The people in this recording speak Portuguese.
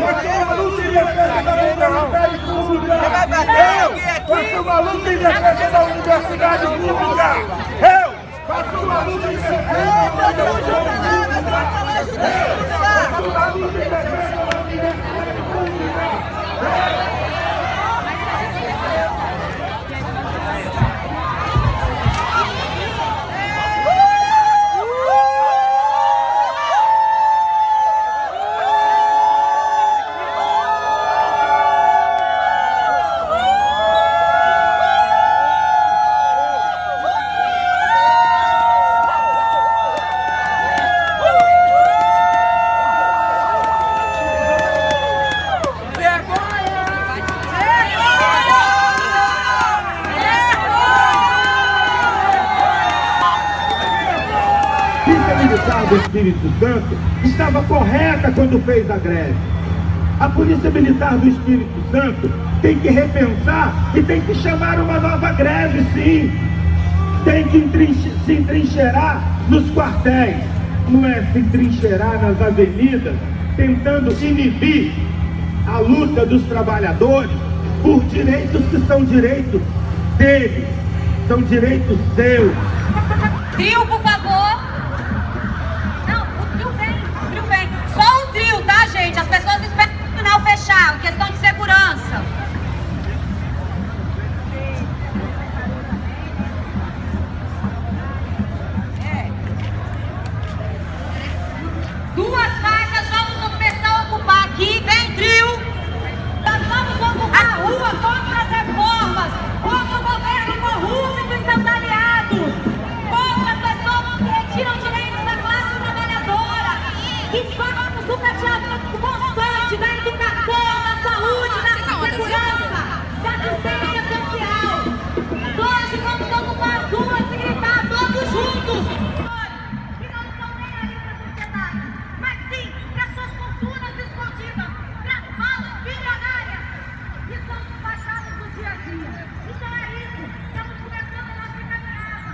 Faça uma luta em defesa da universidade pública! Faça uma luta em defesa da universidade pública! Faça uma luta em defesa da universidade pública! Militar do Espírito Santo estava correta quando fez a greve. A Polícia Militar do Espírito Santo tem que repensar e tem que chamar uma nova greve, sim. Tem que se entrincheirar nos quartéis, não é se entrincheirar nas avenidas, tentando inibir a luta dos trabalhadores por direitos que são direitos deles, são direitos seus. Trio, por favor. Só um trio, tá, gente? As pessoas esperam o final fechar, questão de segurança. Duas faixas, vamos começar a ocupar aqui, vem trio. Nós vamos ocupar a rua contra as reformas, contra o governo corrupto e seus aliados, contra as pessoas que retiram direitos da classe trabalhadora, que fazem o sucateamento constante da educação, da saúde, da segurança, da assistência social. Hoje vamos ocupar as ruas e gritar todos juntos. Que não estão nem aí para a sociedade, mas sim para suas fortunas escondidas, para as malas bilionárias que são despachadas no dia a dia. Então é isso, estamos começando a nossa caminhada.